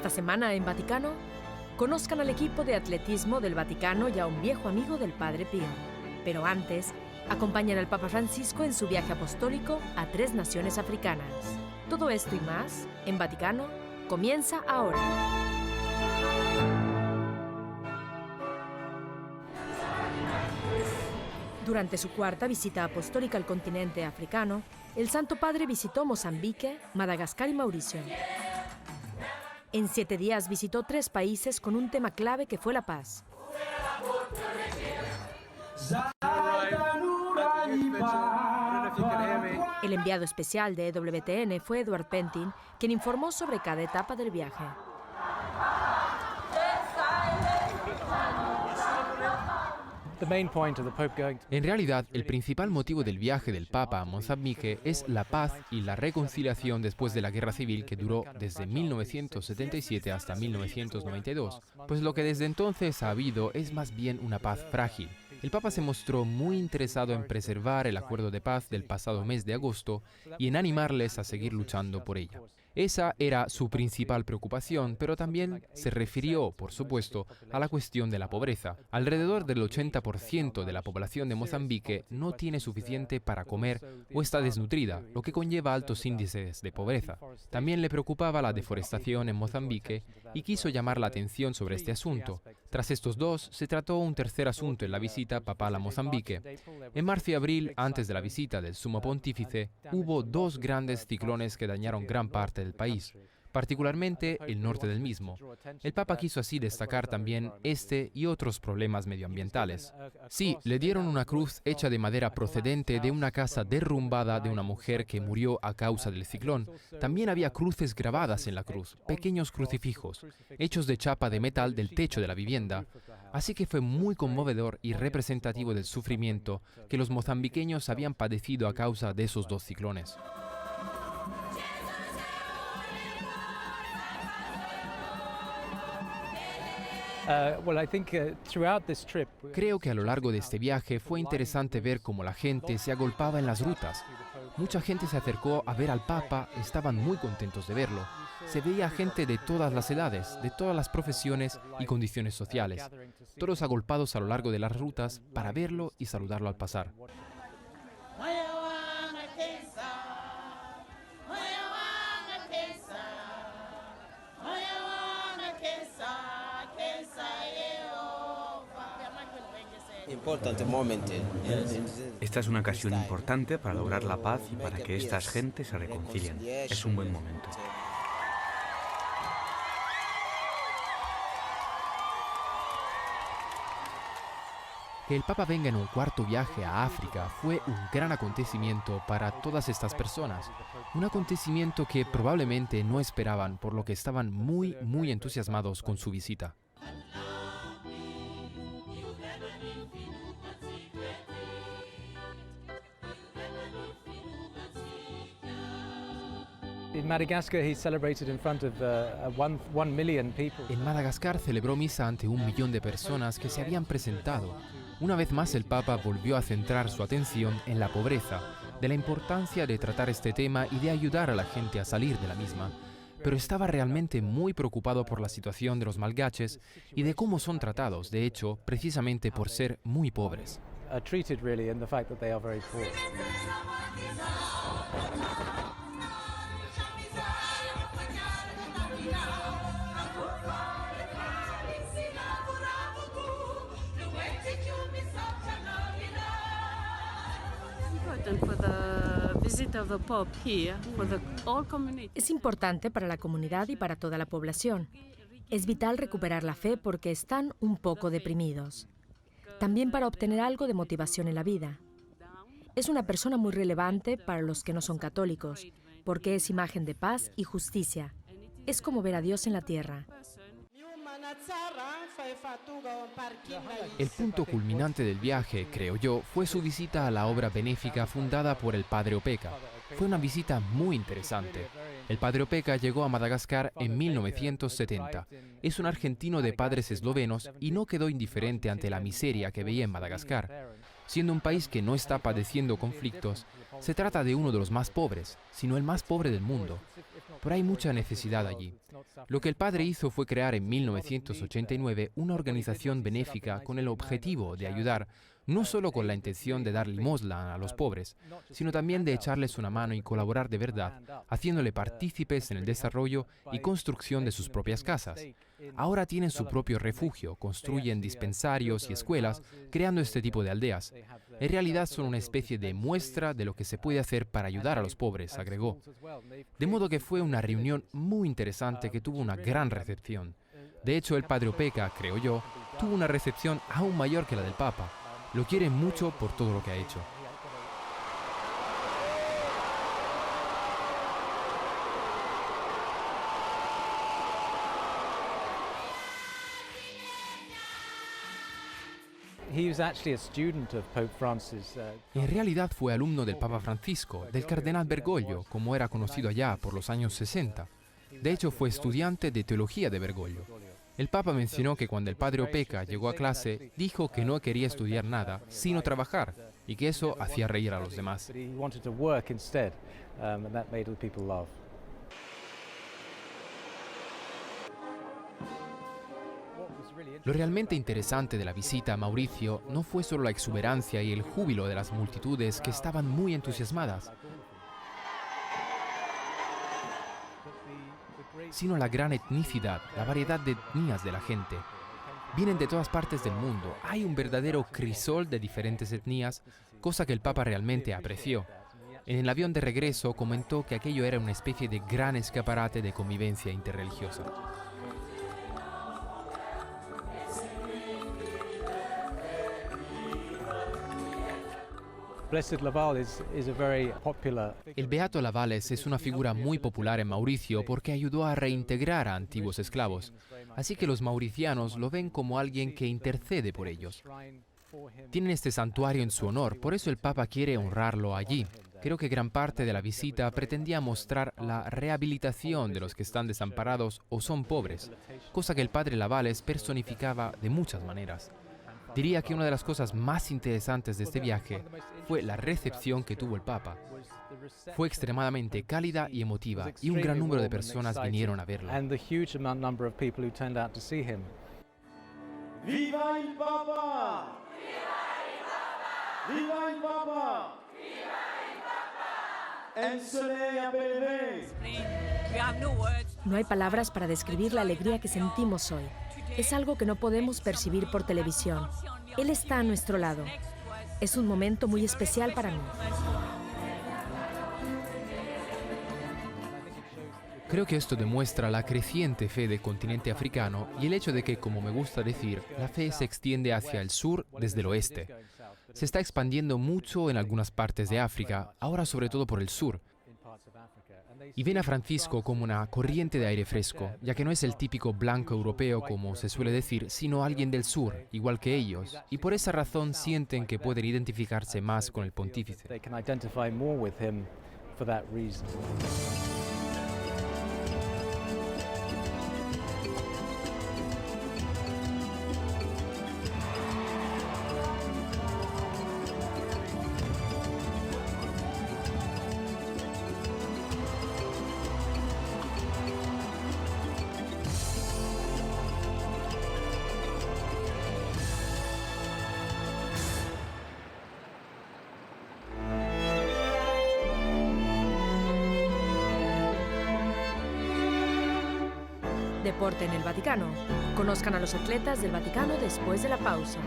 Esta semana en Vaticano, conozcan al equipo de atletismo del Vaticano y a un viejo amigo del Padre Pío. Pero antes, acompañan al Papa Francisco en su viaje apostólico a 3 naciones africanas. Todo esto y más, en Vaticano, comienza ahora. Durante su 4ª visita apostólica al continente africano, el Santo Padre visitó Mozambique, Madagascar y Mauricio. En 7 días visitó 3 países con un tema clave que fue la paz. El enviado especial de EWTN fue Edward Pentin, quien informó sobre cada etapa del viaje. En realidad, el principal motivo del viaje del Papa a Mozambique es la paz y la reconciliación después de la guerra civil que duró desde 1977 hasta 1992, pues lo que desde entonces ha habido es más bien una paz frágil. El Papa se mostró muy interesado en preservar el acuerdo de paz del pasado mes de agosto y en animarles a seguir luchando por ella. Esa era su principal preocupación, pero también se refirió, por supuesto, a la cuestión de la pobreza. Alrededor del 80% de la población de Mozambique no tiene suficiente para comer o está desnutrida, lo que conlleva altos índices de pobreza. También le preocupaba la deforestación en Mozambique y quiso llamar la atención sobre este asunto. Tras estos 2, se trató un tercer asunto en la visita papal a Mozambique. En marzo y abril, antes de la visita del Sumo Pontífice, hubo 2 grandes ciclones que dañaron gran parte del país, particularmente el norte del mismo. El Papa quiso así destacar también este y otros problemas medioambientales. Sí, le dieron una cruz hecha de madera procedente de una casa derrumbada de una mujer que murió a causa del ciclón. También había cruces grabadas en la cruz, pequeños crucifijos, hechos de chapa de metal del techo de la vivienda. Así que fue muy conmovedor y representativo del sufrimiento que los mozambiqueños habían padecido a causa de esos 2 ciclones. Creo que a lo largo de este viaje fue interesante ver cómo la gente se agolpaba en las rutas. Mucha gente se acercó a ver al Papa, estaban muy contentos de verlo. Se veía gente de todas las edades, de todas las profesiones y condiciones sociales, todos agolpados a lo largo de las rutas para verlo y saludarlo al pasar. Esta es una ocasión importante para lograr la paz y para que estas gentes se reconcilien. Es un buen momento. Que el Papa venga en un 4º viaje a África fue un gran acontecimiento para todas estas personas. Un acontecimiento que probablemente no esperaban, por lo que estaban muy entusiasmados con su visita. En Madagascar celebró misa ante 1 millón de personas que se habían presentado. Una vez más el Papa volvió a centrar su atención en la pobreza, de la importancia de tratar este tema y de ayudar a la gente a salir de la misma. Pero estaba realmente muy preocupado por la situación de los malgaches y de cómo son tratados, de hecho, precisamente por ser muy pobres. Es importante para la comunidad y para toda la población. Es vital recuperar la fe porque están un poco deprimidos. También para obtener algo de motivación en la vida. Es una persona muy relevante para los que no son católicos, porque es imagen de paz y justicia. Es como ver a Dios en la tierra. El punto culminante del viaje, creo yo, fue su visita a la obra benéfica fundada por el Padre Opeka. Fue una visita muy interesante. El Padre Opeka llegó a Madagascar en 1970. Es un argentino de padres eslovenos y no quedó indiferente ante la miseria que veía en Madagascar. Siendo un país que no está padeciendo conflictos, se trata de uno de los más pobres, sino el más pobre del mundo. pero hay mucha necesidad allí. Lo que el padre hizo fue crear en 1989 una organización benéfica con el objetivo de ayudar, no solo con la intención de dar limosna a los pobres, sino también de echarles una mano y colaborar de verdad, haciéndole partícipes en el desarrollo y construcción de sus propias casas. Ahora tienen su propio refugio, construyen dispensarios y escuelas, creando este tipo de aldeas. En realidad son una especie de muestra de lo que se puede hacer para ayudar a los pobres, agregó. De modo que fue una reunión muy interesante que tuvo una gran recepción. De hecho, el padre Opeka, creo yo, tuvo una recepción aún mayor que la del Papa. Lo quieren mucho por todo lo que ha hecho. En realidad fue alumno del Papa Francisco, del cardenal Bergoglio, como era conocido allá por los años 60. De hecho, fue estudiante de teología de Bergoglio. El Papa mencionó que cuando el padre Opeka llegó a clase, dijo que no quería estudiar nada, sino trabajar, y que eso hacía reír a los demás. Lo realmente interesante de la visita a Mauricio no fue solo la exuberancia y el júbilo de las multitudes que estaban muy entusiasmadas, sino la gran etnicidad, la variedad de etnias de la gente. Vienen de todas partes del mundo. Hay un verdadero crisol de diferentes etnias, cosa que el Papa realmente apreció. En el avión de regreso comentó que aquello era una especie de gran escaparate de convivencia interreligiosa. El Beato Lavales es una figura muy popular en Mauricio porque ayudó a reintegrar a antiguos esclavos, así que los mauricianos lo ven como alguien que intercede por ellos. Tienen este santuario en su honor, por eso el Papa quiere honrarlo allí. Creo que gran parte de la visita pretendía mostrar la rehabilitación de los que están desamparados o son pobres, cosa que el padre Lavales personificaba de muchas maneras. Diría que una de las cosas más interesantes de este viaje fue la recepción que tuvo el Papa. Fue extremadamente cálida y emotiva, y un gran número de personas vinieron a verlo. ¡Viva el Papa! ¡Viva el Papa! No hay palabras para describir la alegría que sentimos hoy. Es algo que no podemos percibir por televisión. Él está a nuestro lado. Es un momento muy especial para mí. Creo que esto demuestra la creciente fe del continente africano y el hecho de que, como me gusta decir, la fe se extiende hacia el sur desde el oeste. Se está expandiendo mucho en algunas partes de África, ahora sobre todo por el sur. Y ven a Francisco como una corriente de aire fresco, ya que no es el típico blanco europeo como se suele decir, sino alguien del sur, igual que ellos, y por esa razón sienten que pueden identificarse más con el pontífice. Deporte en el Vaticano. Conozcan a los atletas del Vaticano después de la pausa.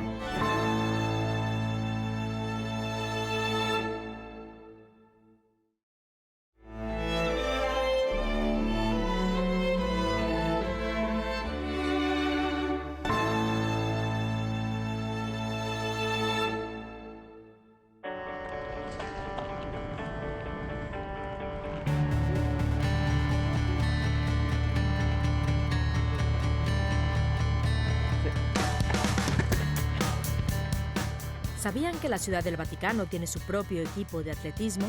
¿Sabían que la Ciudad del Vaticano tiene su propio equipo de atletismo?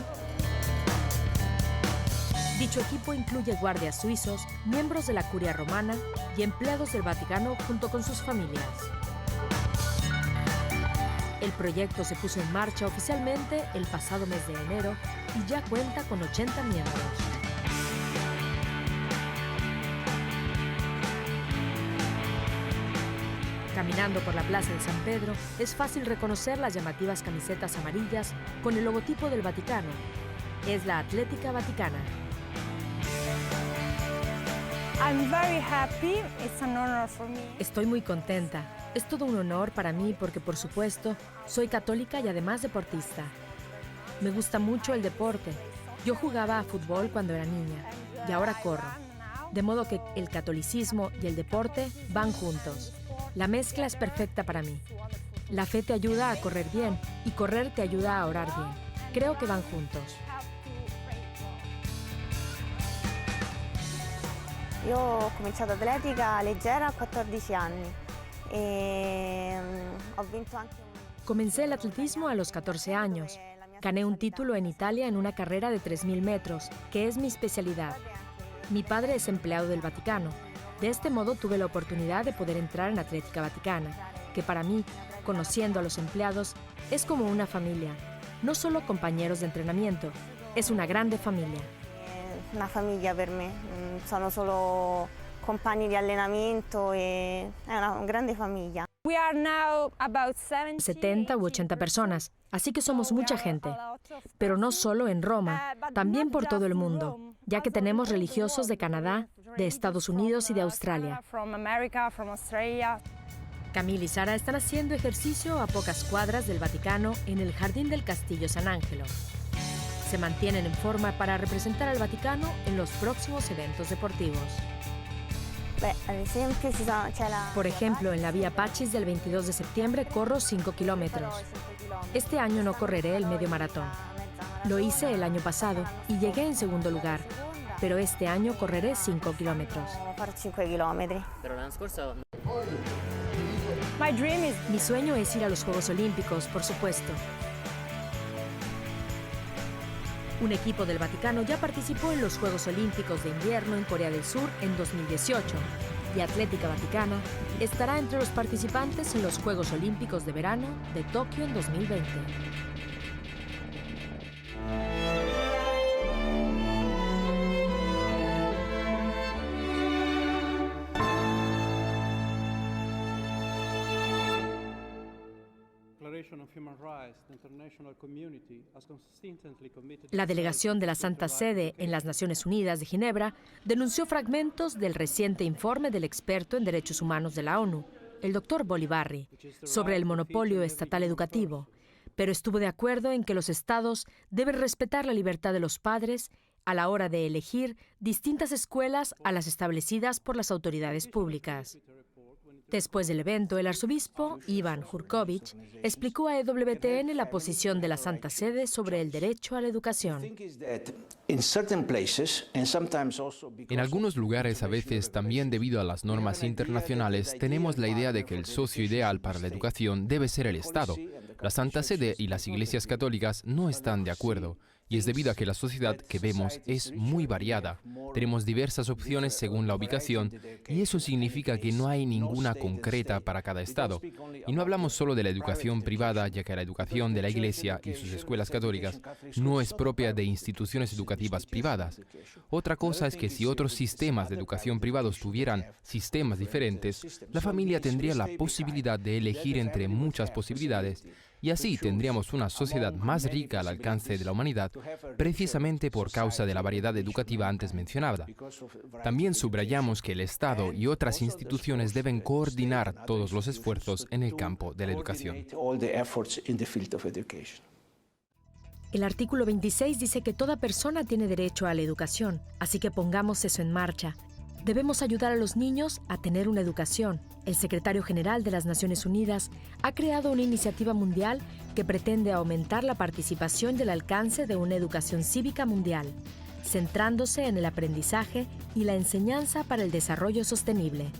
Dicho equipo incluye guardias suizos, miembros de la Curia Romana y empleados del Vaticano junto con sus familias. El proyecto se puso en marcha oficialmente el pasado mes de enero y ya cuenta con 80 miembros. Caminando por la Plaza de San Pedro, es fácil reconocer las llamativas camisetas amarillas con el logotipo del Vaticano. Es la Atlética Vaticana. Estoy muy contenta. Es todo un honor para mí porque, por supuesto, soy católica y además deportista. Me gusta mucho el deporte. Yo jugaba a fútbol cuando era niña y ahora corro. De modo que el catolicismo y el deporte van juntos. La mezcla es perfecta para mí. La fe te ayuda a correr bien y correr te ayuda a orar bien. Creo que van juntos. Yo ho cominciato atletica leggera a 14 anni ho vinto anche Comencé el atletismo a los 14 años. Gané un título en Italia en una carrera de 3.000 metros, que es mi especialidad. Mi padre es empleado del Vaticano. De este modo tuve la oportunidad de poder entrar en Atlética Vaticana, que para mí, conociendo a los empleados, es como una familia. No solo compañeros de entrenamiento, es una grande familia. Una famiglia per me, sono solo compagni di allenamento e è una grande famiglia. 70 u 80 personas, así que somos mucha gente. Pero no solo en Roma, también por todo el mundo, ya que tenemos religiosos de Canadá, de Estados Unidos y de Australia. Camille y Sara están haciendo ejercicio a pocas cuadras del Vaticano en el jardín del Castillo San Angelo. Se mantienen en forma para representar al Vaticano en los próximos eventos deportivos. Por ejemplo, en la Vía Pacis del 22 de septiembre corro 5 kilómetros. Este año no correré el medio maratón. Lo hice el año pasado y llegué en segundo lugar, pero este año correré 5 kilómetros. Mi sueño es ir a los Juegos Olímpicos, por supuesto. Un equipo del Vaticano ya participó en los Juegos Olímpicos de Invierno en Corea del Sur en 2018 y Atlética Vaticana estará entre los participantes en los Juegos Olímpicos de Verano de Tokio en 2020. La delegación de la Santa Sede en las Naciones Unidas de Ginebra denunció fragmentos del reciente informe del experto en derechos humanos de la ONU, el Dr. Bolivarri, sobre el monopolio estatal educativo, pero estuvo de acuerdo en que los estados deben respetar la libertad de los padres a la hora de elegir distintas escuelas a las establecidas por las autoridades públicas. Después del evento, el arzobispo Ivan Jurkovic explicó a EWTN la posición de la Santa Sede sobre el derecho a la educación. En algunos lugares, a veces también debido a las normas internacionales, tenemos la idea de que el socio ideal para la educación debe ser el Estado. La Santa Sede y las iglesias católicas no están de acuerdo. Y es debido a que la sociedad que vemos es muy variada. Tenemos diversas opciones según la ubicación y eso significa que no hay ninguna concreta para cada estado. Y no hablamos solo de la educación privada, ya que la educación de la Iglesia y sus escuelas católicas no es propia de instituciones educativas privadas. Otra cosa es que si otros sistemas de educación privados tuvieran sistemas diferentes, la familia tendría la posibilidad de elegir entre muchas posibilidades. Y así tendríamos una sociedad más rica al alcance de la humanidad, precisamente por causa de la variedad educativa antes mencionada. También subrayamos que el Estado y otras instituciones deben coordinar todos los esfuerzos en el campo de la educación. El artículo 26 dice que toda persona tiene derecho a la educación, así que pongamos eso en marcha. Debemos ayudar a los niños a tener una educación. El secretario general de las Naciones Unidas ha creado una iniciativa mundial que pretende aumentar la participación y el alcance de una educación cívica mundial, centrándose en el aprendizaje y la enseñanza para el desarrollo sostenible.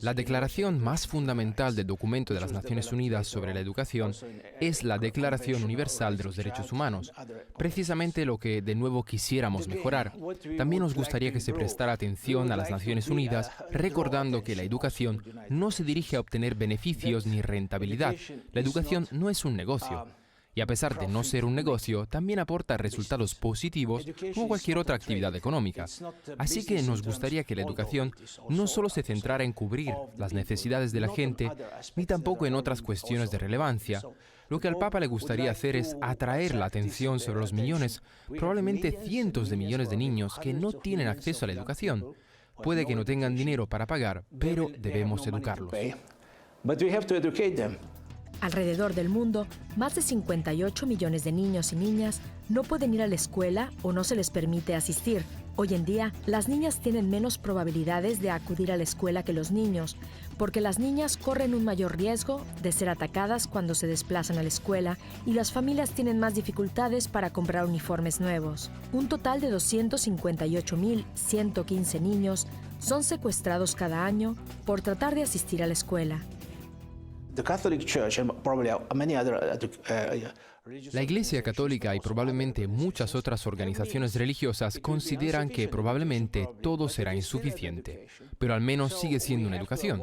La declaración más fundamental del documento de las Naciones Unidas sobre la educación es la Declaración Universal de los Derechos Humanos, precisamente lo que de nuevo quisiéramos mejorar. También nos gustaría que se prestara atención a las Naciones Unidas, recordando que la educación no se dirige a obtener beneficios ni rentabilidad. La educación no es un negocio. Y a pesar de no ser un negocio, también aporta resultados positivos como cualquier otra actividad económica. Así que nos gustaría que la educación no solo se centrara en cubrir las necesidades de la gente, ni tampoco en otras cuestiones de relevancia. Lo que al Papa le gustaría hacer es atraer la atención sobre los millones, probablemente cientos de millones de niños que no tienen acceso a la educación. Puede que no tengan dinero para pagar, pero debemos educarlos. Alrededor del mundo, más de 58 millones de niños y niñas no pueden ir a la escuela o no se les permite asistir. Hoy en día, las niñas tienen menos probabilidades de acudir a la escuela que los niños, porque las niñas corren un mayor riesgo de ser atacadas cuando se desplazan a la escuela y las familias tienen más dificultades para comprar uniformes nuevos. Un total de 258.115 niños son secuestrados cada año por tratar de asistir a la escuela. La Iglesia Católica y probablemente muchas otras organizaciones religiosas consideran que probablemente todo será insuficiente, pero al menos sigue siendo una educación.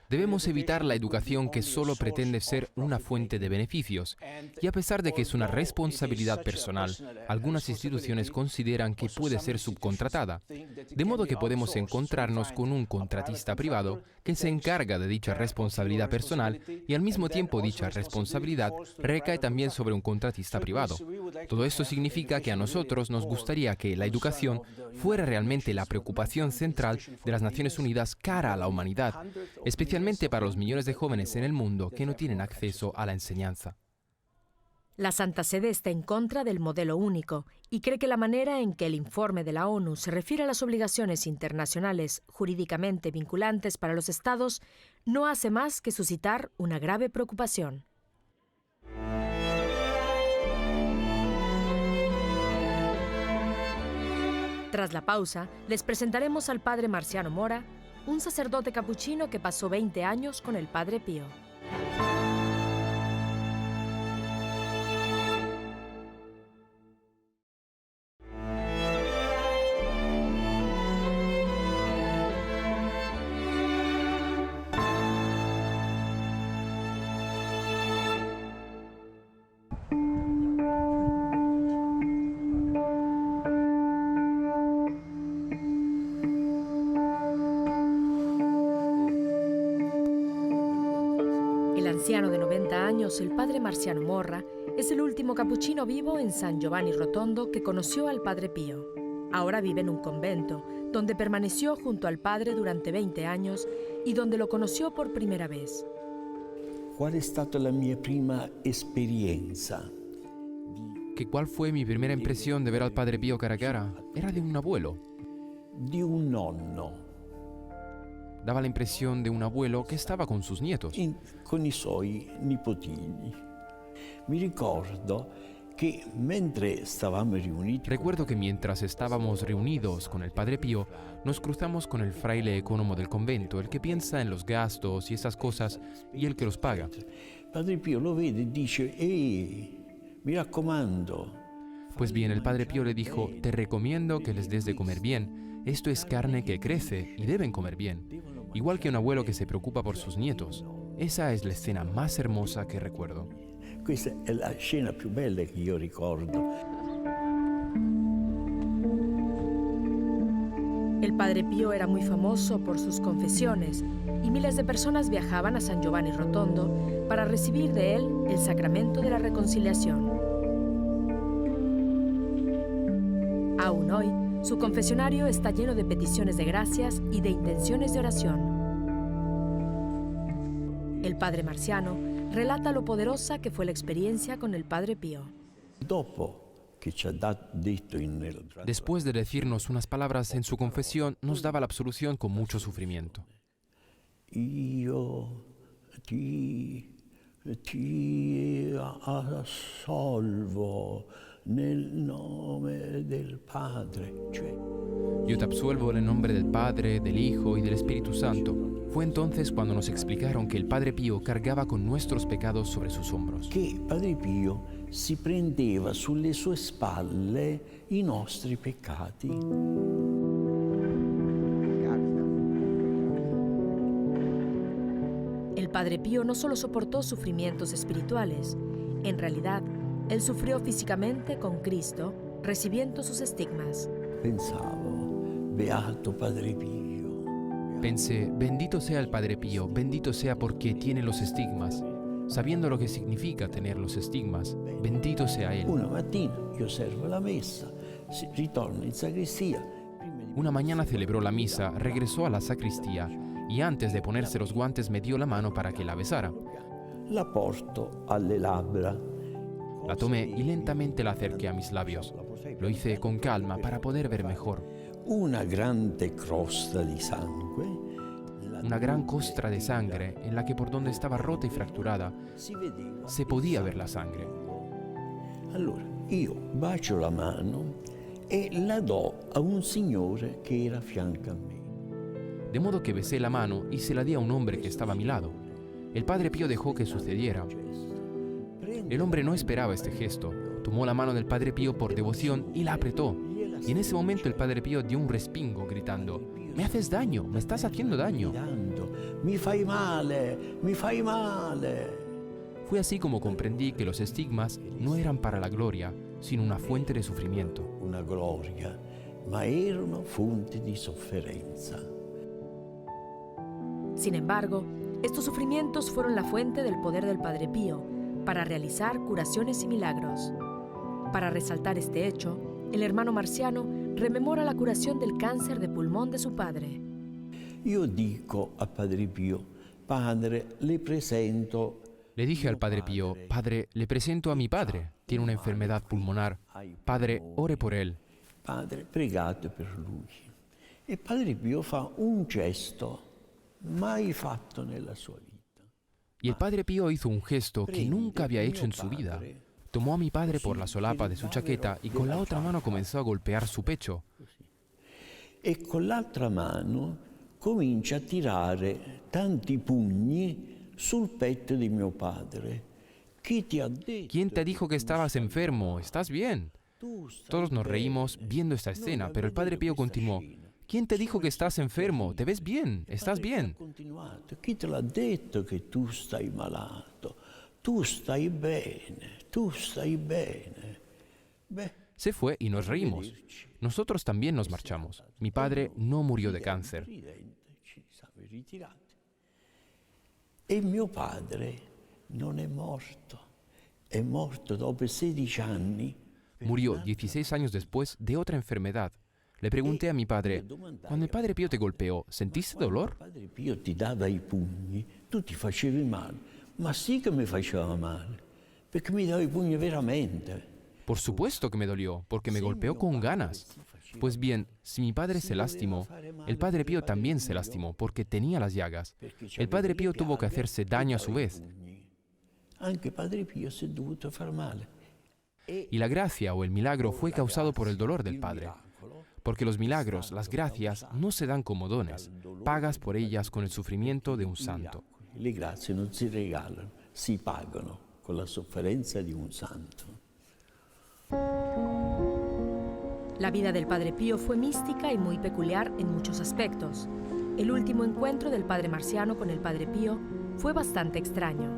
Debemos evitar la educación que solo pretende ser una fuente de beneficios, y a pesar de que es una responsabilidad personal, algunas instituciones consideran que puede ser subcontratada, de modo que podemos encontrarnos con un contratista privado que se encarga de dicha responsabilidad personal y al mismo tiempo dicha responsabilidad recae también sobre un contratista privado. Todo esto significa que a nosotros nos gustaría que la educación fuera realmente la preocupación central de las Naciones Unidas cara a la humanidad, especialmente para los millones de jóvenes en el mundo que no tienen acceso a la enseñanza. La Santa Sede está en contra del modelo único y cree que la manera en que el informe de la ONU se refiere a las obligaciones internacionales jurídicamente vinculantes para los Estados no hace más que suscitar una grave preocupación. Tras la pausa, les presentaremos al Padre Marciano Mora, un sacerdote capuchino que pasó 20 años con el Padre Pío. El anciano de 90 años, el Padre Marciano Mora, es el último capuchino vivo en San Giovanni Rotondo que conoció al Padre Pío. Ahora vive en un convento, donde permaneció junto al Padre durante 20 años y donde lo conoció por primera vez. ¿Cuál è stata la mia prima esperienza? ¿Cuál fue mi primera impresión de ver al Padre Pío cara a cara? Era de un abuelo. Di un nonno. Daba la impresión de un abuelo que estaba con sus nietos. Con i suoi nipotigli. Mi ricordo che mentre stavamo riuniti... Recuerdo que mientras estábamos reunidos con el Padre Pío, nos cruzamos con el fraile ecónomo del convento, el que piensa en los gastos y esas cosas, y el que los paga. Padre Pío lo vede e dice, mi raccomando. Pues bien, el Padre Pío le dijo, te recomiendo que les des de comer bien. Esto es carne que crece y deben comer bien. Igual que un abuelo que se preocupa por sus nietos. Esa es la escena más hermosa que recuerdo. Questa è la scena più bella che io ricordo. El Padre Pío era muy famoso por sus confesiones y miles de personas viajaban a San Giovanni Rotondo para recibir de él el sacramento de la reconciliación. Aún hoy, su confesionario está lleno de peticiones de gracias y de intenciones de oración. El Padre Marciano relata lo poderosa que fue la experiencia con el Padre Pío. Después de decirnos unas palabras en su confesión, nos daba la absolución con mucho sufrimiento. Io ti assolvo nel nome del Padre. Yo te absuelvo en el nombre del Padre, del Hijo y del Espíritu Santo. Fue entonces cuando nos explicaron que el Padre Pío cargaba con nuestros pecados sobre sus hombros. Che Padre Pio si prendeva sulle sue spalle i nostri peccati. El Padre Pío no solo soportó sufrimientos espirituales, en realidad Él sufrió físicamente con Cristo, recibiendo sus estigmas. Pensavo, beato Padre Pío. Pensé, bendito sea el Padre Pío, bendito sea porque tiene los estigmas. Sabiendo lo que significa tener los estigmas, bendito sea Él. Una mattina io servo la messa, ritorno in sacrestia. Una mañana celebró la misa, regresó a la sacristía y antes de ponerse los guantes me dio la mano para que la besara. La porto alle labbra. La tomé y lentamente la acerqué a mis labios. Lo hice con calma para poder ver mejor. Una grande crosta di sangue. Una gran costra de sangre en la que por donde estaba rota y fracturada se podía ver la sangre. Allora io bacio la mano e la do a un signore che era a fianco a me. De modo que besé la mano y se la di a un hombre que estaba a mi lado. El Padre Pío dejó que sucediera. El hombre no esperaba este gesto. Tomó la mano del Padre Pío por devoción y la apretó. Y en ese momento el Padre Pío dio un respingo gritando: «Me haces daño, me estás haciendo daño». Mi fai male, mi fai male. Fue así como comprendí que los estigmas no eran para la gloria, sino una fuente de sufrimiento. Una gloria, ma erano fonti di sofferenza. Sin embargo, estos sufrimientos fueron la fuente del poder del Padre Pío para realizar curaciones y milagros. Para resaltar este hecho, el hermano Marciano rememora la curación del cáncer de pulmón de su padre. Io dico a Padre Pio, Padre, le presento. Le dije al Padre Pío: «Padre, le presento a mi padre. Tiene una enfermedad pulmonar. Padre, ore por él». Padre, pregate per lui. E Padre Pio fa un gesto mai fatto nella sua vita. Y el Padre Pío hizo un gesto que nunca había hecho en su vida. Tomó a mi padre por la solapa de su chaqueta y con la otra mano comenzó a golpear su pecho. E con l'altra mano comincia a tirare tanti pugni sul petto di mio padre. Chi ti ha detto? ¿Quién te dijo que estabas enfermo? ¿Estás bien? Todos nos reímos viendo esta escena, pero el Padre Pío continuó: ¿quién te dijo que estás enfermo? ¿Te ves bien? ¿Estás bien? Chi te l'ha detto che tu stai malato? Tu stai bene, tu stai bene. Se fue y nos reímos. Nosotros también nos marchamos. Mi padre no murió de cáncer. E mio padre non è morto dopo 16 anni. Murió 16 años después de otra enfermedad. Le pregunté a mi padre: cuando el Padre Pío te golpeó, ¿sentiste dolor? Il Padre Pio ti dava i pugni, tu ti facevi male. Ma sì che mi faceva male, perché mi dava i pugni veramente. Por supuesto que me dolió, porque me golpeó con ganas. Pues bien, si mi padre se lastimó, el Padre Pío también se lastimó, porque tenía las llagas. El Padre Pío tuvo que hacerse daño a su vez. Anche Padre Pio si è dovuto far male. Y la gracia o el milagro fue causado por el dolor del Padre. Porque los milagros, las gracias, no se dan como dones. Pagas por ellas con el sufrimiento de un santo. Le grazie non si regalano, si pagano con la sofferenza di un santo. La vida del Padre Pío fue mística y muy peculiar en muchos aspectos. El último encuentro del Padre Marciano con el Padre Pío fue bastante extraño.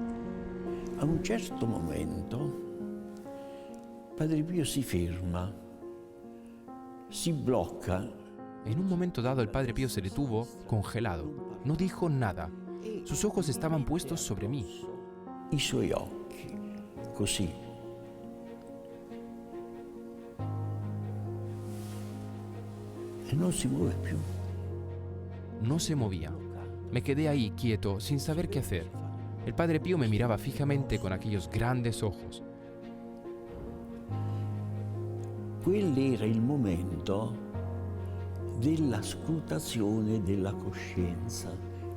A un certo momento, Padre Pio si ferma, si blocca. En un momento dado el Padre Pío se detuvo, congelado. No dijo nada. Sus ojos estaban puestos sobre mí. I suoi occhi, così. E non si muove più. No se movía. Me quedé ahí quieto, sin saber qué hacer. El Padre Pío me miraba fijamente con aquellos grandes ojos. Quell'era il momento della scrutazione della coscienza,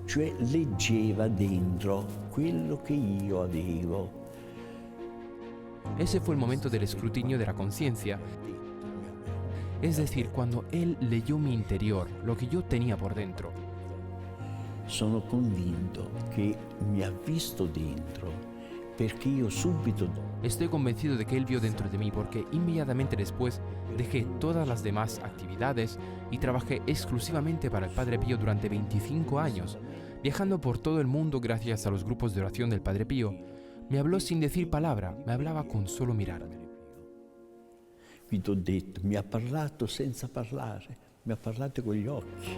cioè leggeva dentro quello che io avevo. Ese fue el momento del escrutinio de la conciencia. Es decir, cuando él leyó mi interior, lo que yo tenía por dentro. Sono convinto che mi ha visto dentro, perché io subito Estoy convencido de que él vio dentro de mí porque inmediatamente después dejé todas las demás actividades y trabajé exclusivamente para el Padre Pío durante 25 años, viajando por todo el mundo gracias a los grupos de oración del Padre Pío, Me habló sin decir palabra, me hablaba con solo mirarme. Vi t'ho detto, mi ha parlato senza parlare, mi ha parlato con gli occhi.